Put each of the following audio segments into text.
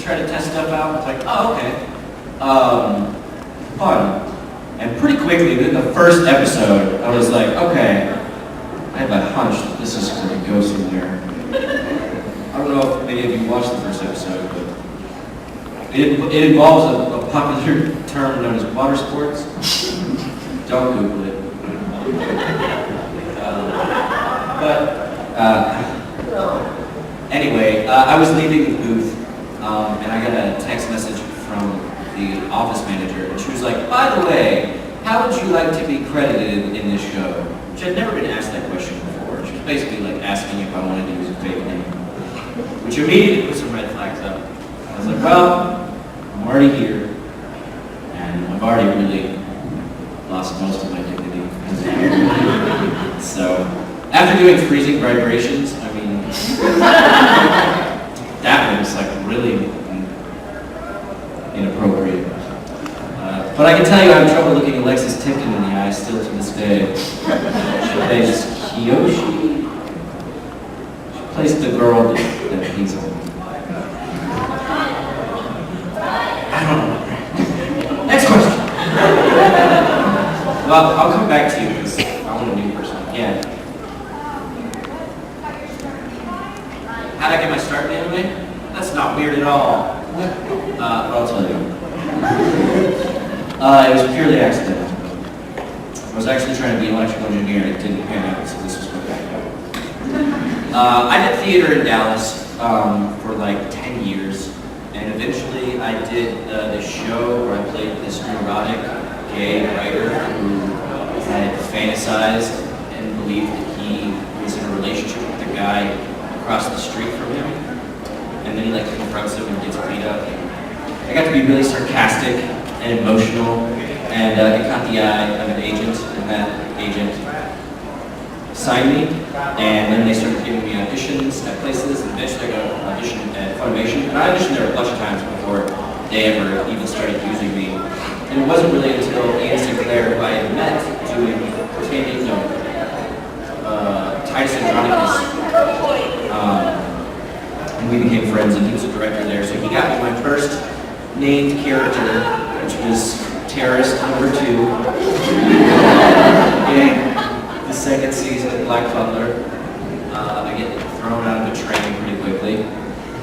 try to test stuff out. It's like, oh, okay. Fun. And pretty quickly, within the first episode, I was like, okay, I have a hunch that this is going to go somewhere. I don't know if many of you watched the first episode, but it involves a popular term known as water sports. Don't Google it. Anyway, I was leaving the booth, and I got a text message from the office manager, and she was like, by the way, how would you like to be credited in this show? Which I'd never been asked that question before. She was basically like asking if I wanted to use a fake name, which immediately put some red flags up. I was like, well, I'm already here, and I've already really lost most of my dignity. So, after doing freezing vibrations, I mean, that was like really inappropriate. But I can tell you I have trouble looking Alexis Tipton in the eye still to this day. She plays Kiyoshi. She plays the girl that he's on. I don't know. Next question. Well, I'll come back to you because I want a new person. Yeah. How'd I get my start in anime? That's not weird at all. But I'll tell you. It was purely accidental. I was actually trying to be an electrical engineer and it didn't pan out, so this was what happened. I did theater in Dallas for like 10 years, and eventually I did this show where I played this neurotic gay writer who had fantasized and believed that he was in a relationship with a guy across the street from him, and then he like confronts him and gets beat up. I got to be really sarcastic and emotional, and it caught the eye of an agent, and that agent signed me, and then they started giving me auditions at places, and eventually I got an audition at Funimation, and I auditioned there a bunch of times before they ever even started using me. And it wasn't really until Ian Sinclair, who I had met doing Titus Andronicus, and we became friends, and he was a director there, so he got me my first named character, which was Terrorist number 2, in the second season of Black Butler. I get thrown out of a train pretty quickly.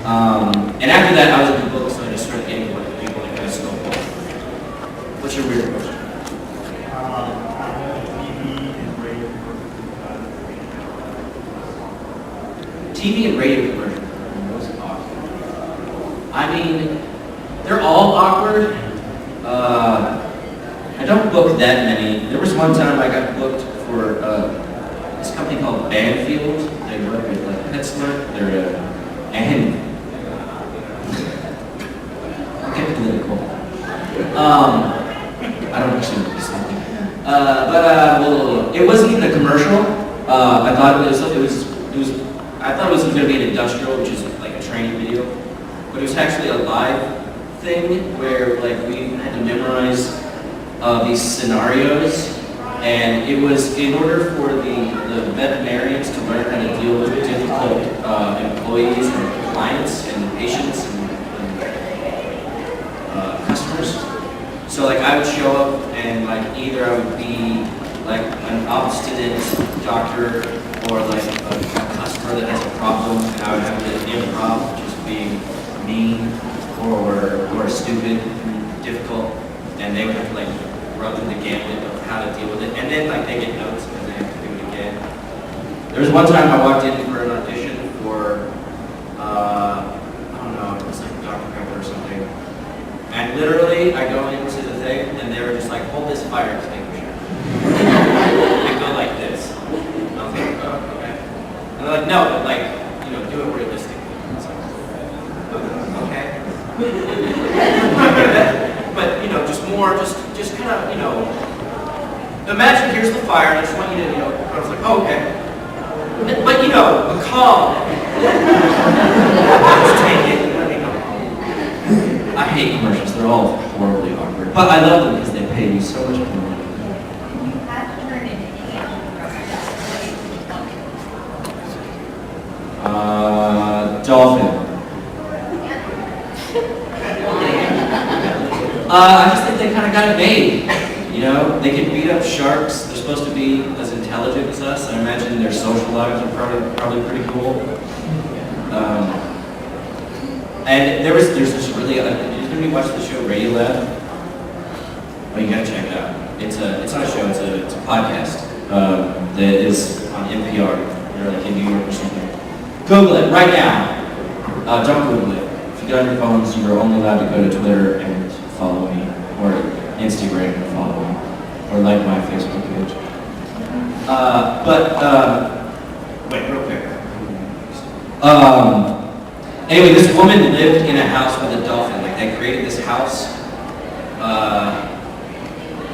And after that, I was in the book, so I just started getting work with people like this. What's your weird question? TV and radio conversion. Most awkward. I mean, they're all awkward. I don't book that many. There was one time I got booked for this company called Banfield. They work with like PetSmart. They're and I'll get political. I don't actually know this thing. Well, it wasn't even a commercial. I thought it was. I thought it was going to be an industrial, which is like a training video, but it was actually a live thing where like we had to memorize these scenarios, and it was in order for the veterinarians to learn how to deal with difficult employees and clients and patients and customers. So like I would show up and like either I would be like an obstinate doctor or like a customer that has a problem, and I would have to improv just being mean or stupid and difficult, and they would have to like run through the gambit of how to deal with it, and then like they get notes and they have to do it again. There was one time I walked in for an audition for I don't know, it was like Dr. Pepper or something, and literally I go into the thing and they were just like, hold this fire extinguisher. They go like this. And I was like, oh, okay. And they're like, no, but like, you know, do it realistically. I was like, okay. But you know, just kind of, you know, imagine here's the fire, and I just want you to, you know, I was like, oh, okay. But you know, a calm. Just take it and let me go. I hate commercials, they're all horribly awkward. But I love them because they pay me so much money. Dolphin. I just think they kind of got it made. You know, they can beat up sharks. They're supposed to be as intelligent as us. I imagine their social lives are probably pretty cool. And there's this really. Did anybody watch the show Radiolab? Oh, you gotta check it out. It's not a show. It's a podcast that is on NPR. They're like in New York or something. Google it right now. Don't Google it. If you get on your phones, you're only allowed to go to Twitter and follow me, or Instagram and follow me, or like my Facebook page. Wait, real quick. Anyway, this woman lived in a house with a dolphin. Like, they created this house.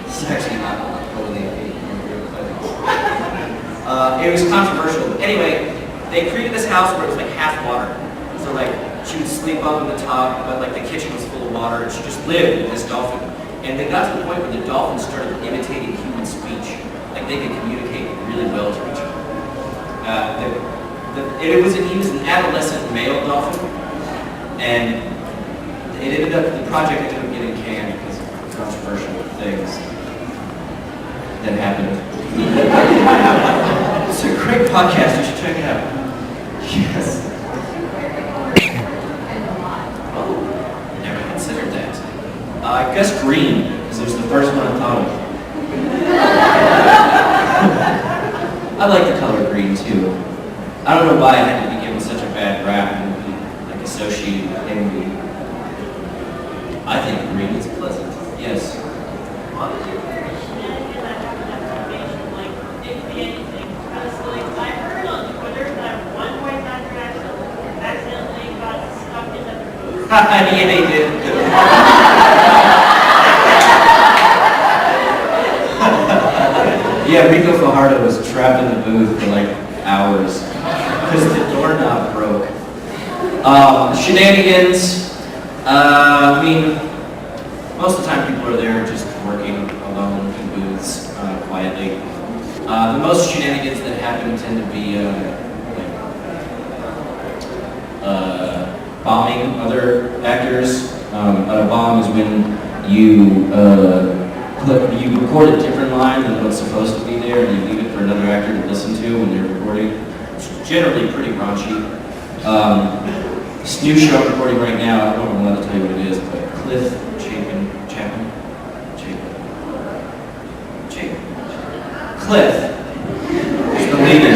This is actually not totally it was controversial. But anyway, they created this house where it was like half water. So like, she would sleep up on the top, but like the kitchen was full of water, and she just lived with this dolphin. And they got to the point where the dolphins started imitating human speech. Like, they could communicate really well to each other. He was an adolescent male dolphin, and the project ended up getting canned because of controversial things that happened. It's a great podcast, you should check it out. Yes. Oh, never considered that. I guess green, because it was the first one I thought of. I like the color green too. I don't know why it had to be given such a bad rap and be like associated with envy. I think green is pleasant. Yes. Yeah, they did. Yeah, Rico Fajardo was trapped in the booth for like hours because the doorknob broke. Shenanigans. I mean, most of the time people are there just working alone in booths quietly. The most shenanigans that happen tend to be bombing other actors. A bomb is when you record a different line than what's supposed to be there, and you leave it for another actor to listen to when they're recording. It's generally pretty raunchy. This new show I'm recording right now, I don't know if I'm allowed to tell you what it is, but Cliff Chapin. Cliff is the leader.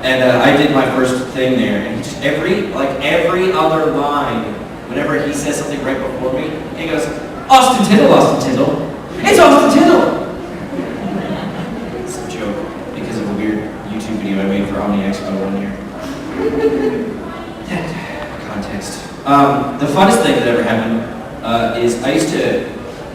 And I did my first thing there, and just every other line, whenever he says something right before me, he goes, Austin Tindle, Austin Tindle. It's Austin Tindle! It's a joke, because of a weird YouTube video I made for Omni Expo one year. Context. The funnest thing that ever happened is I used to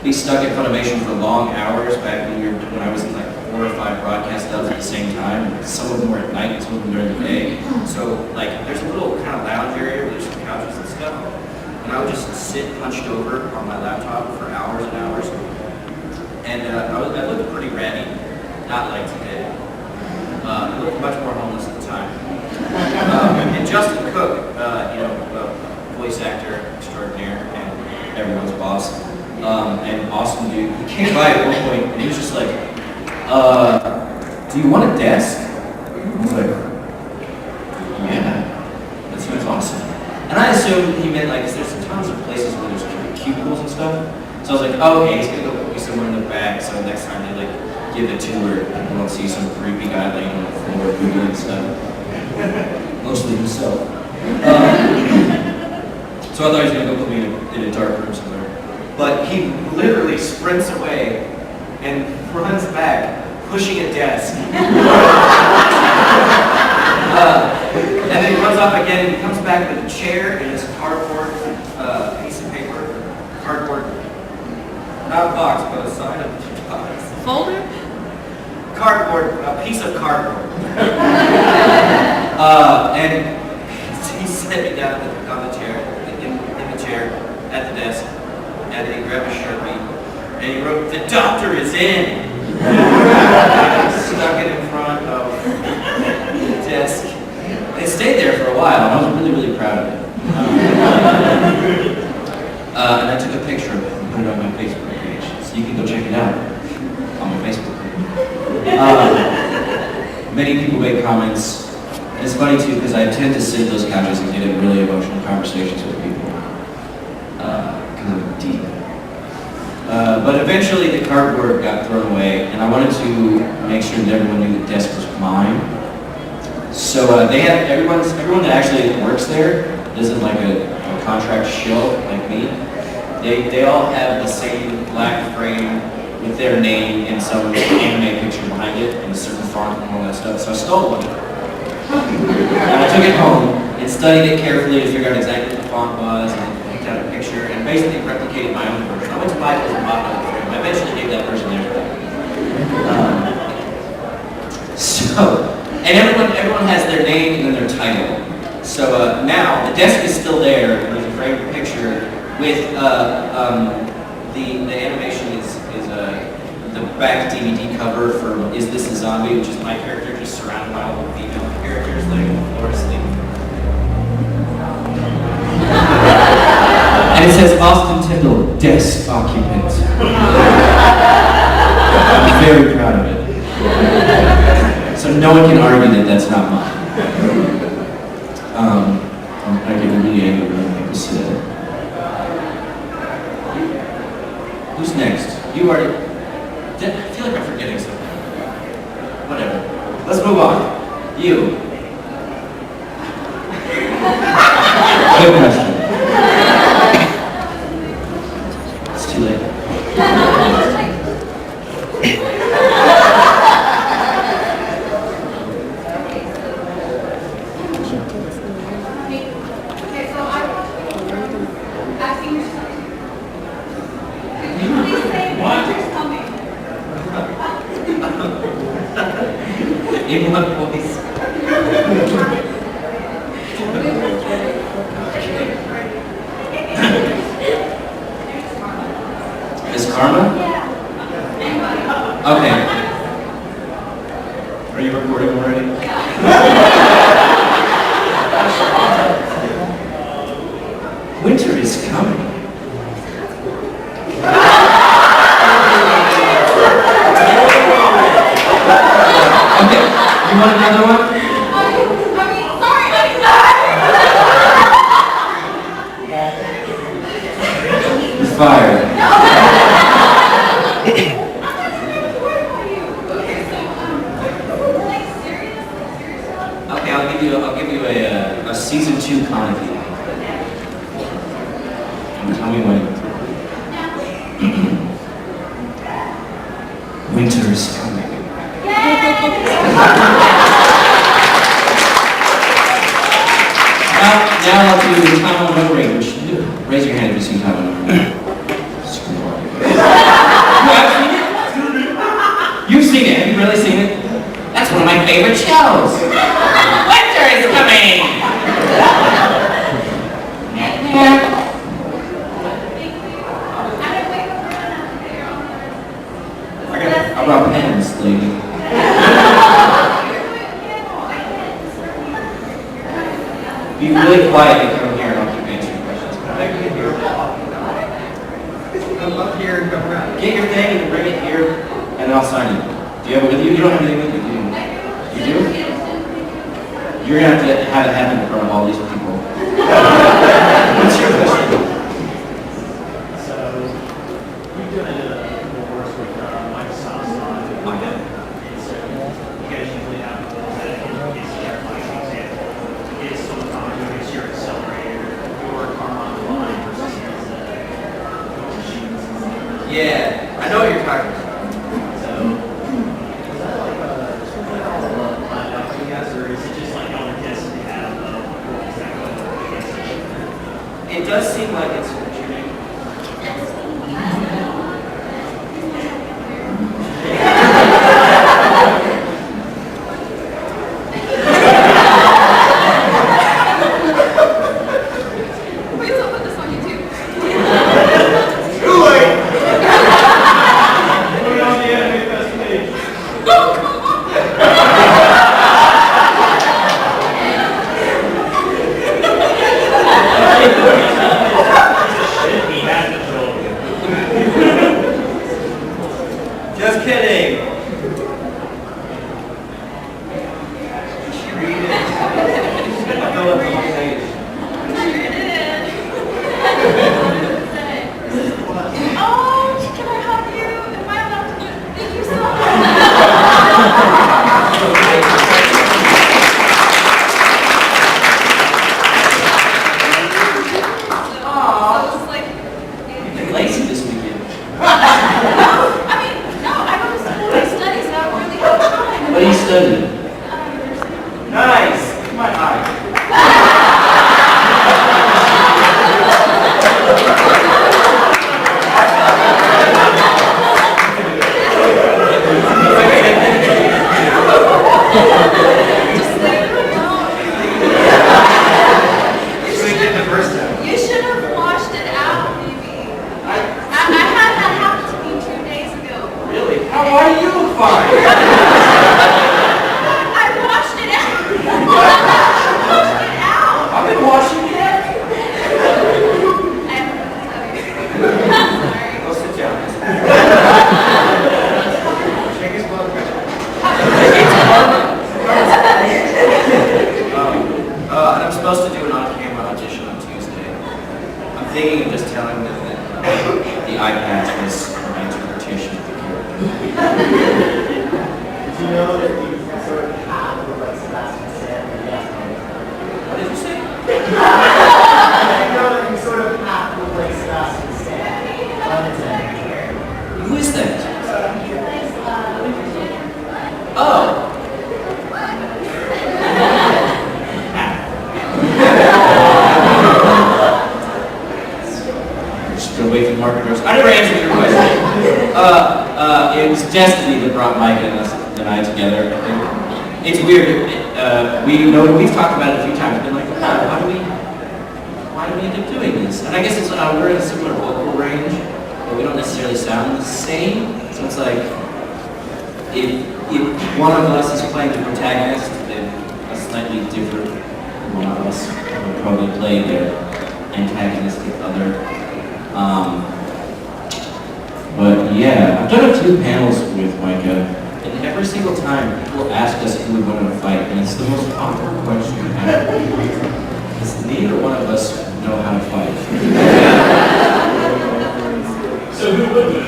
be stuck at Funimation for long hours back when I was in like 4 or 5 broadcast dubs at the same time. Some of them were at night and some of them during the day. So like there's a little kind of lounge area where there's some couches and stuff. And I would just sit hunched over on my laptop for hours and hours. And I looked pretty ratty, not like today. I looked much more homeless at the time. And Justin Cook, voice actor extraordinaire and everyone's boss, and awesome dude, he came by at one point and he was just like, do you want a desk? I was like, yeah, that seems awesome. And I assumed he meant like, 'cause there's tons of places where there's cubicles and stuff. So I was like, oh, okay, he's gonna go put me somewhere in the back, so next time they like give the tour, people don't see some creepy guy laying on the floor doing stuff. Mostly himself. So I thought he was gonna go put me in a dark room somewhere. But he literally sprints away and runs back, pushing a desk. And then he runs off again and he comes back with a chair and this cardboard piece of paper. Cardboard, not a box, but a side of the box. Folder? Cardboard, a piece of cardboard. And he set me down on the chair, in the chair, at the desk, and he grabbed a Sharpie, and he wrote, "The doctor is in!" Stuck it in front of the desk. It stayed there for a while, and I was really, really proud of it. And I took a picture of it and put it on my Facebook page. So you can go check it out on my Facebook page. Many people make comments. And it's funny too, because I tend to sit in those couches and get in really emotional conversations with people. Because I'm deep. But eventually the cardboard got thrown away, and I wanted to make sure that everyone knew the desk was mine. So they have everyone that actually works there isn't like a contract shill like me. They all have the same black frame with their name and some anime picture behind it and a certain font and all that stuff. So I stole one. And I took it home and studied it carefully to figure out exactly what the font was and picked out a picture and basically replicated my own version. I went to buy it and bought another frame. I eventually gave that person theirs back. And everyone has their name and then their title. So now the desk is still there. There's a framed picture with the animation is the back DVD cover for "Is This a Zombie?", which is my character just surrounded by all the female characters laying on the floor asleep. And it says Austin Tindle, desk occupant. I'm very proud of it. So no one can argue that that's not mine. I get really angry when people say that. Who's next? You already... I feel like I'm forgetting something. Whatever. Let's move on. You. Good question. It's too late. In what voice? Is Karma? Okay. Are you recording already? Winter is coming. You want another one? You're fired. Okay, I'll give you a season 2 comedy. And tell me when. Winter is coming. Now I'll do time on memory, which raise your hand if you've seen time on memory. You've seen it. Have you really seen it? That's one of my favorite shows. Winter is coming. I brought pens, lady. Be really quiet and come here and I'll keep answering questions. Come up here and come around. Get your thing and bring it here and then I'll sign it. Do you have it with you? You don't have anything with you, do you? You do? You're going to have it happen in front of all these people. What's your question? So, you've done more work with Microsoft on it. So, you guys usually have that is like an example. Is silicon, is your accelerator, your Karma line versus machines. Yeah, I know what you're talking about. So, is that like a planned out for you guys, or is it just like on a test you have exactly? It does seem like it's contributing. thinking of just telling them that the eye patch was my interpretation of the character. Did you know that you sort of have the like Sebastian Stan? What did you say? Did you know that you sort of have to like Sebastian Stan? Who is that? Oh. Still waiting for marketers. I never answered your question. It was destiny that brought Mike and I together. I think it's weird. We've talked about it a few times. Been like, why do we end up doing this? And I guess it's we're in a similar vocal range, but we don't necessarily sound the same. So it's like if one of us is playing the protagonist, then a slightly different one of us would probably play the antagonistic other. But yeah, I've done a few panels with Micah, and every single time people ask us who we want to fight, and it's the most awkward question ever. Because neither one of us know how to fight. So who would win?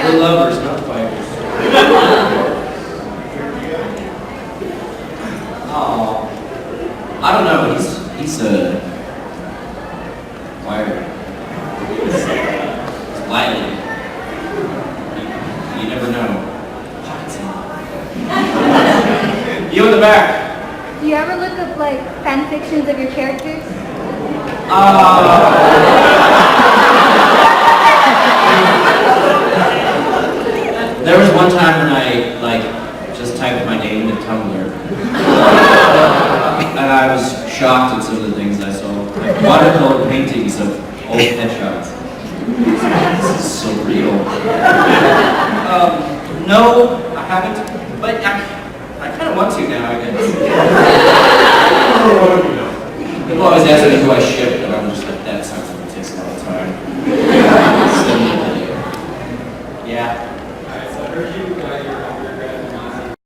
We're lovers, not fighters. Oh, I don't know. He's wired. He's wily. You never know. You in the back. Do you ever look up like fan fictions of your characters? There was one time when I just typed my name in Tumblr, and I was shocked at some of the things I saw, like watercolor paintings of old headshots. This is so real. No, I haven't, but I kind of want to now, I guess. People always ask me who I ship, and I'm just like, that sounds like it takes a lot of time. Yeah. Alright, so I heard you got your undergrad in music.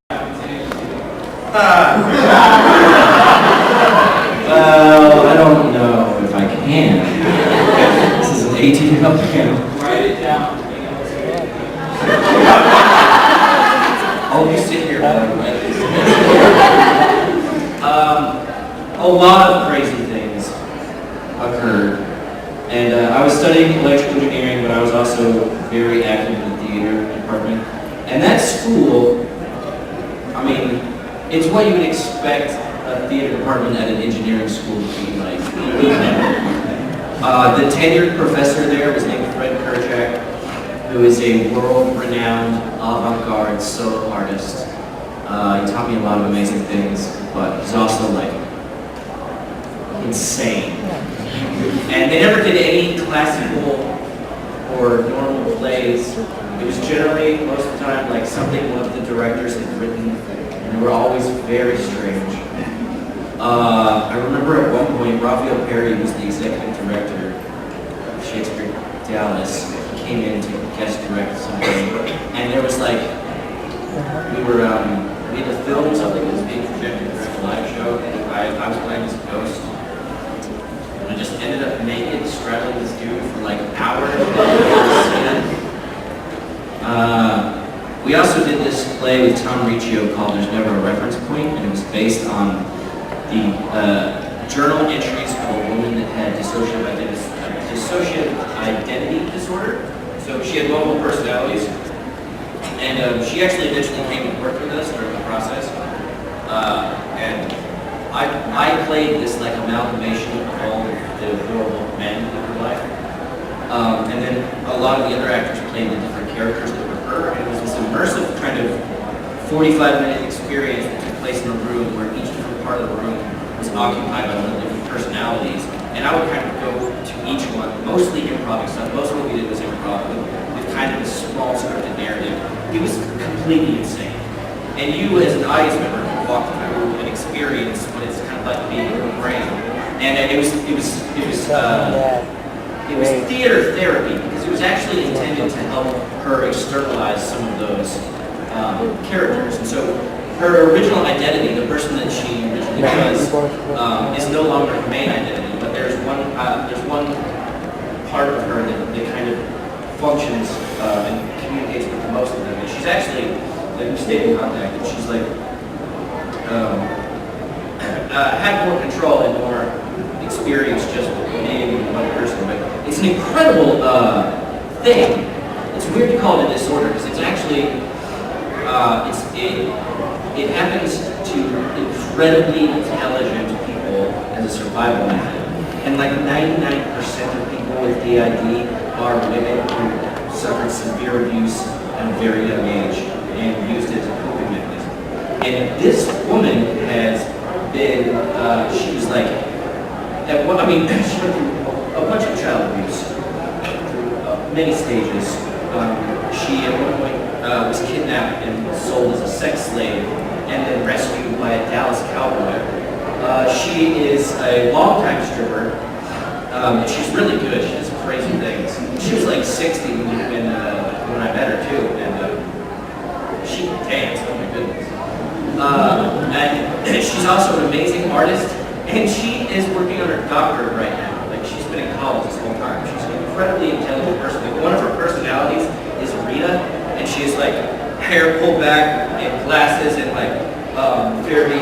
Well, I don't know if I can. This is an 18-year-old panel. Write it down. Oh, you sit here. A lot of crazy things occurred. And I was studying electrical engineering, but I was also very active in the theater department. And that school, I mean, it's what you would expect a theater department at an engineering school to be like. The tenured professor there was named Fred Kerchak, who is a world-renowned avant-garde solo artist. He taught me a lot of amazing things, but he's also like insane. And they never did any classical or normal plays. It was generally, most of the time, like something one of the directors had written, and they were always very strange. I remember at one point, Raphael Perry, who was the executive director of Shakespeare Dallas, came in to guest direct something, and there was like, we had to film something that was being projected for a live show, and I was playing as a ghost. I just ended up naked, straddling this dude for like an hour. We also did this play with Tom Riccio called There's Never a Reference Point, and it was based on the journal entries of a woman that had dissociative identity disorder. So she had multiple personalities. And she actually eventually came and worked with us during the process. And I played this like amalgamation of all the horrible men in her life. And then a lot of the other actors played the different characters that were her. And it was this immersive kind of 45-minute experience that took place in a room where each different part of the room was occupied by one of the different personalities. And I would kind of go to each one, mostly improv stuff. Most of what we did was improv with kind of a small scripted narrative. It was completely insane. And you, as an audience member, could walk through and experience what it's kind of like being in her brain. And it was theater therapy because it was actually intended to help her externalize some of those characters. And so her original identity, the person that she originally was, is no longer her main identity. But there's one functions and communicates with most of them. And she's actually, like, we stayed in contact, and she's like, had more control and more experience just being one person. But it's an incredible thing. It's weird to call it a disorder because it's actually, it happens to incredibly intelligent people as a survival method. And like 99% of people with DID are women who suffered severe abuse at a very young age and used it as a coping mechanism. And this woman has been, she was like, she went through a bunch of child abuse through many stages. She at one point was kidnapped and sold as a sex slave and then rescued by a Dallas cowboy. She is a longtime stripper, and she's really good. She does crazy things. She was like 60 when I met her too, and she danced. Oh my goodness. And she's also an amazing artist, and she is working on her doctorate right now. Like, she's been in college this whole time. She's an incredibly intelligent person. Like, one of her personalities is Rita, and she has like hair pulled back and glasses and like very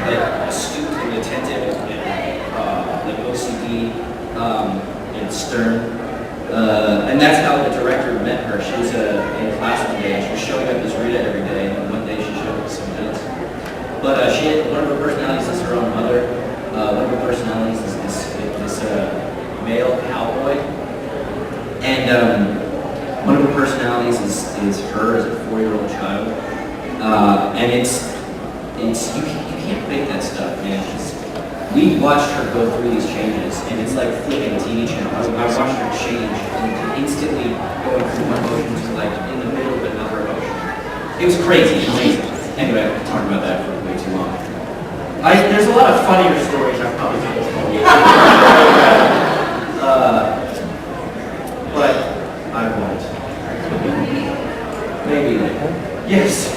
like astute and attentive and like OCD and stern. And that's how the director met her. She was in class one day, and she was showing up as Rita every day, and one day she showed up as something else. But she had, one of her personalities is her own mother. One of her personalities is this male cowboy. And one of her personalities is her as a 4-year-old child. And it's you can't fake that stuff, man. We watched her go through these changes, and it's like flipping a TV channel. I watched her change and instantly going through one emotion to like in the middle of another emotion. It was crazy, amazing. Anyway, I could talk about that for way too long. There's a lot of funnier stories I probably could have told you. But I won't. Maybe later. Yes.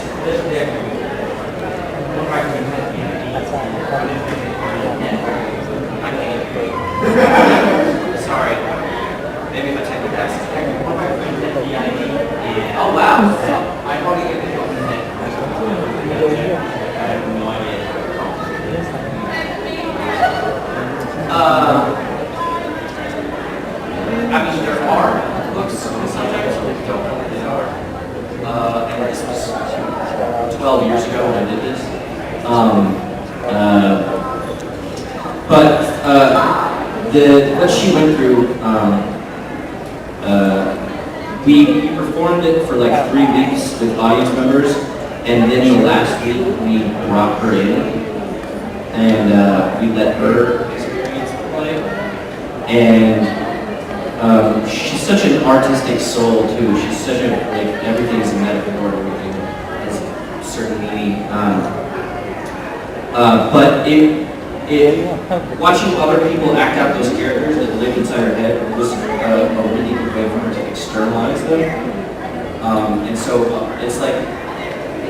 Sorry. Maybe if I take a test. Oh wow. I probably get it. I have no idea. I mean, there are books and subjects that don't know what they are. And this was 12 years ago when I did this. What she went through, we performed it for like 3 weeks with audience members, and then the last week we brought her in, and we let her experience the play. And she's such an artistic soul too. She's such a, like, everything is a metaphor, everything has a certain meaning. But watching other people act out those characters that live inside her head was a really good way for her to externalize them. And so it's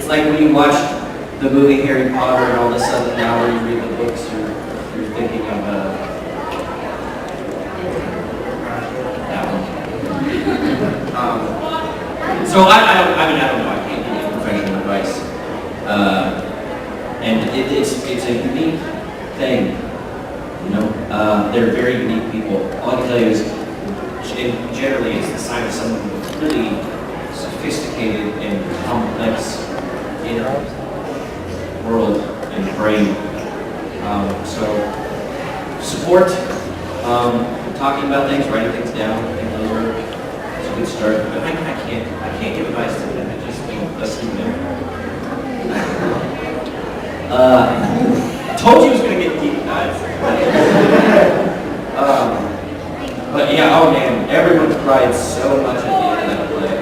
like when you watch the movie Harry Potter, and all of a sudden now when you read the books, you're thinking of that one. So I don't know. I can't give you professional advice. And it's a unique thing, you know. They're very unique people. All I can tell you is, generally, it's the sign of someone with really sophisticated and complex inner world and brain. So support, talking about things, writing things down. I think those are a good start. But I can't give advice to them. I just listen to them. I told you it was going to get deep dive. But yeah, oh man, everyone cried so much at the end of that play.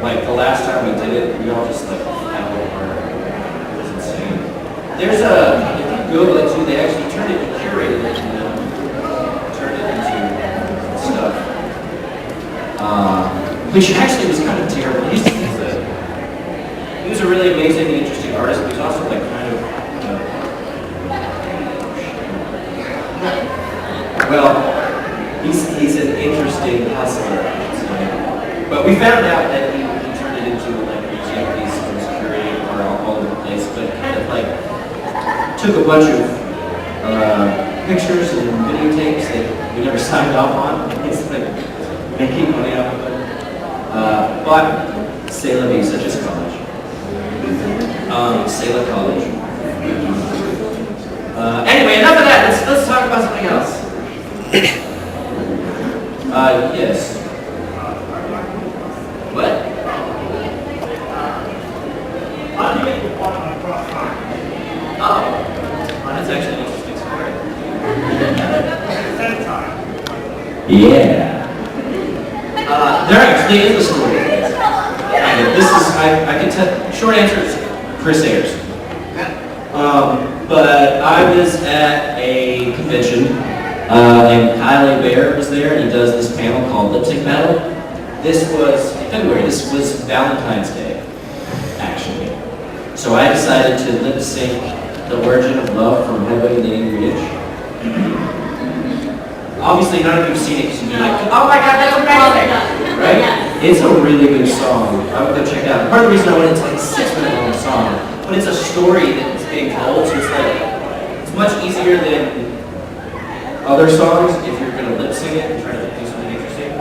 Like the last time we did it, we all just like fell apart. It was insane. There's if you Google it too, they actually turned it, curated it, turned it into stuff. Which actually was kind of terrible. He was a really amazing and interesting artist, but he was also like kind of, well, he's an interesting hustler. So. But we found out that he turned it into like a museum piece that was curated all over the place, but kind of like took a bunch of pictures and videotapes that we never signed off on. It's like making money off of it. But c'est la vie, such as college. C'est la college. Anyway, enough of that. Let's talk about something else. Yes. What? How do you make the bottom of cross? Oh, that's actually an interesting story. Set time. Yeah. There actually is a story. This is, I can tell, short answer is Chris Ayers. But I was at a convention, and Kyle Bear was there, and he does this panel called Lip Sync Battle. This was February, this was Valentine's Day, actually. So I decided to lip sync The Origin of Love from Headway to the Angry Itch. Obviously, none of you have seen it because you'd be like, oh my god, that's amazing! Right? It's a really good song. I would go check it out. Part of the reason I went, it's like a 6-minute long song, but it's a story that's being told, so it's like, it's much easier than other songs if you're going to lip sync it and try to do something interesting.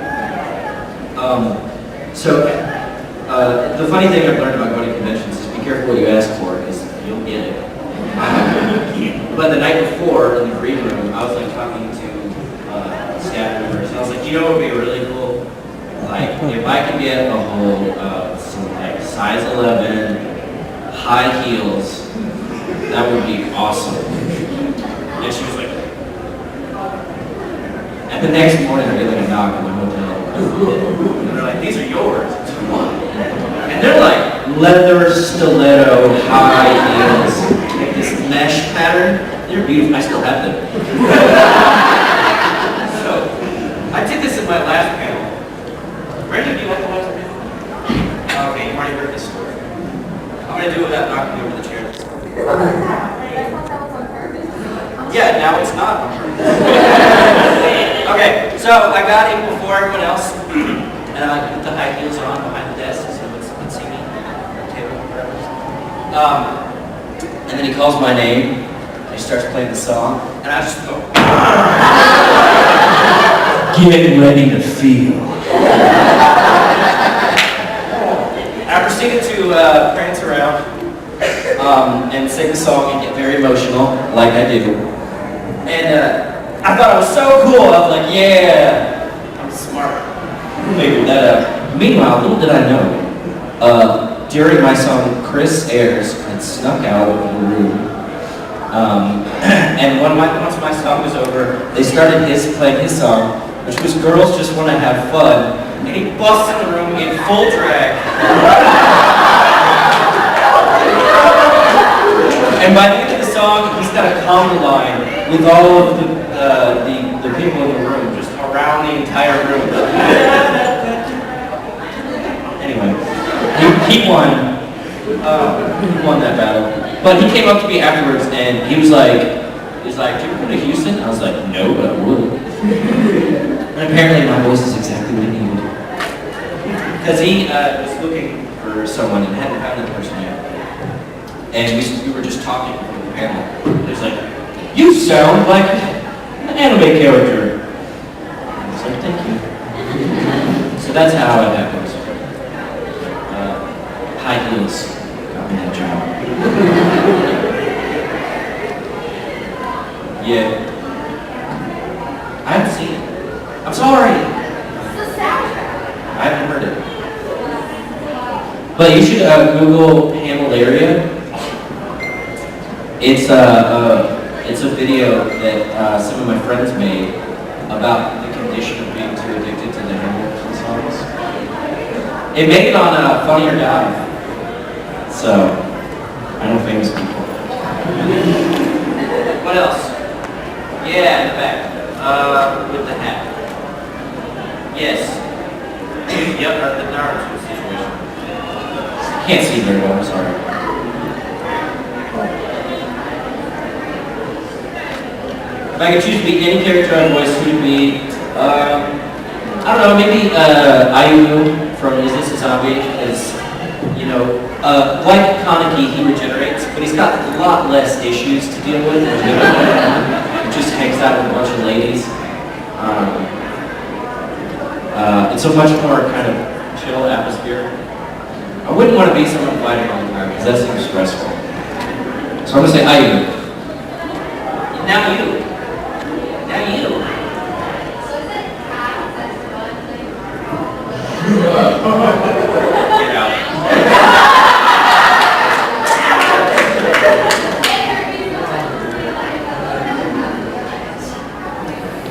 The funny thing I've learned about going to conventions is be careful what you ask for, because you'll get it. But the night before, in the green room, I was like talking to staff members, and I was like, you know what would be really cool? Like, if I could get a hold of some like size 11 high heels, that would be awesome. And she was like, and the next morning I get like a knock at my hotel. And they're like, these are yours. And they're like leather stiletto high heels, like this mesh pattern. They're beautiful. I still have them. So I did this in my last panel. Brandon, do you like the last panel? Okay, you already heard this story. I'm gonna do it without knocking over the chair. Yeah, now it's not on purpose. Okay, so I got in before everyone else, and I put the high heels on behind the desk, so it's singing table, whatever. And then he calls my name, and he starts playing the song, and I just go, get ready to feel. I proceeded to prance around and sing the song and get very emotional, like I do. And I thought I was so cool. I was like, yeah, I'm smart. Figured that out. Meanwhile, little did I know, during my song, Chris Ayers had snuck out of the room. And once my song was over, they started playing his song, which was Girls Just Want to Have Fun. And he busts in the room in full drag. And by the end of the song, he's got a combo line with all of the people in the room, just around the entire room. Anyway, he won. He won that battle. But he came up to me afterwards and he was like, do you ever go to Houston? I was like, no, but I would. And apparently my voice is exactly what he needed. Because he was looking for someone and hadn't found that person yet. And we were just talking before the panel. He was like, you sound like an anime character. I was like, thank you. So that's how it happens. High heels got me that job. Yeah. I haven't seen it. I'm sorry. It's the soundtrack. I haven't heard it. But you should Google Hamalaria. It's a video that some of my friends made about the condition of being too addicted to the Hamilton songs. It made it on Funny or Die. So, I know famous people. What else? Yeah, in the back. With the hat. Yes. Yep, the Naruto situation. Can't see very well, I'm sorry. If I could choose to be any character I voice, who would be? I don't know, maybe Ayu from Is This a Zombie is, you know, like Kaneki, he regenerates, but he's got a lot less issues to deal with than he just hangs out with a bunch of ladies. It's a much more kind of chill atmosphere. I wouldn't want to be someone fighting all the time because that seems stressful. So I'm gonna say Ayu. Now you. Now you. Get out.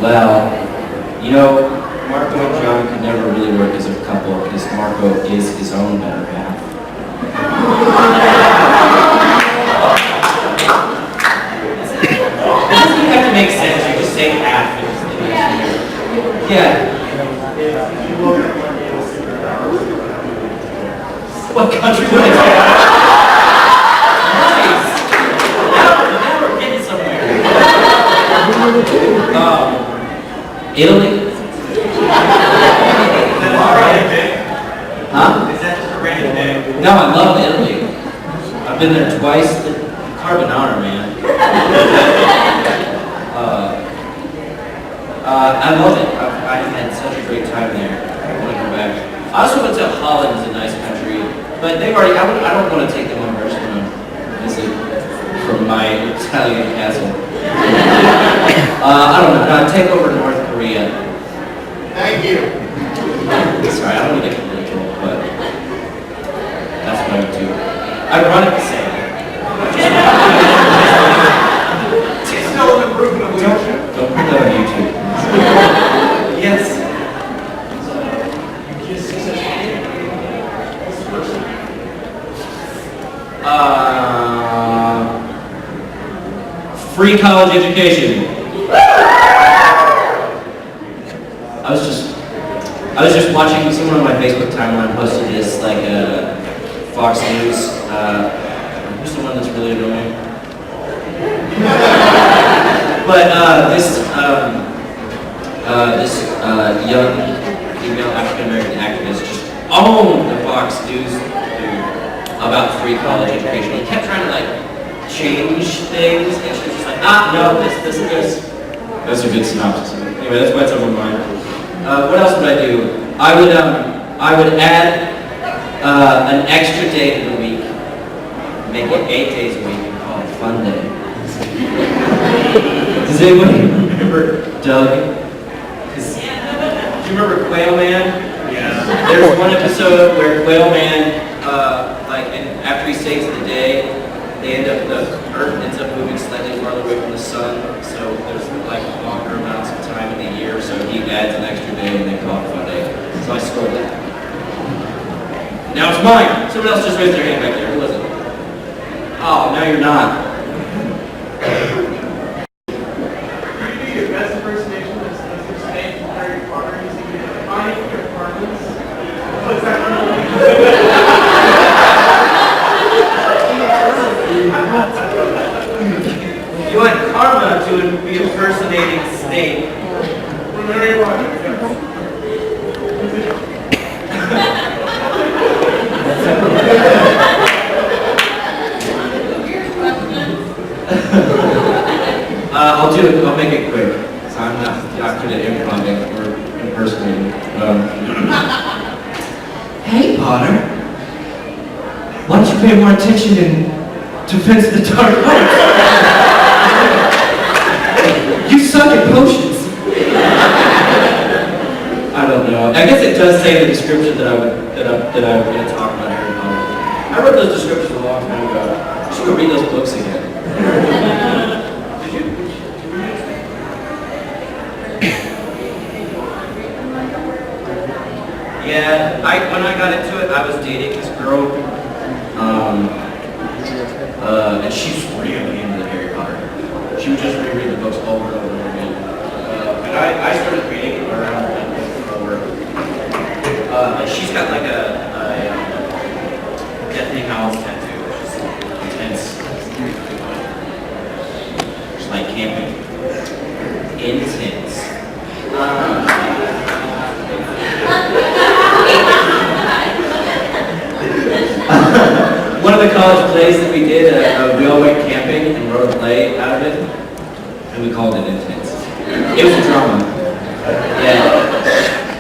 Well, you know, Marco and John could never really work as a couple because Marco is his own better half. It doesn't even have to make sense, you just say half. Yeah. What country would it be? Nice! Now we're getting somewhere. Italy? Huh? Is that just a random day? No, I love Italy. I've been there twice. Carbonara, man. I love it. I've had such a great time there. I want to go back. I also went to Holland. It's a nice country, but they've already. I don't want to take them on version of visit from my Italian castle. I don't know. No, take over North Korea. Thank you. Sorry, I don't want to get political, but that's what I would do. Ironic to say. It's still an improvement of leadership. Don't put that on YouTube. Yes. Free college education. I was just watching someone on my Facebook timeline posted this, like Fox News. Who's the one that's really annoying? But this young female African American activist just owned the Fox News about free college education. He kept trying to like change things, and she was just like, no, this. That's a good synopsis. Anyway, that's why it's on my mind. What else would I do? I would add an extra day to the week, make it 8 days a week, and call it Fun Day. Does anybody remember Doug? Do you remember Quail Man? Yeah. There's one episode where Quail Man, and after he saves the day, the Earth ends up moving slightly farther away from the sun, so there's like longer amounts of time in the year, so he adds an extra day and they call it Fun Day. So I stole that. Now it's mine! Someone else just raised their hand back there. Who was it? Oh, now you're not. Could you do your best impersonation of Mr. Snape from Harry Potter using your apartments? What's that? You want Karma to be impersonating Snape. I'll do it. I'll make it quick. So I'm not good at improvising or impersonating. Hey, Potter. Why don't you pay more attention in Defense of the Dark Arts? You suck at potions. I don't know. I guess it does say in the description that I'm going to talk about Harry Potter. I wrote those descriptions a long time ago. I should go read those books again. Yeah, when I got into it, I was dating this girl, and she's really into the Harry Potter. She would just reread the books over and over and over again. And I started reading around book 4. And she's got like a Deathly Hallows tattoo, which is intense. Just like camping. Intense. called it. It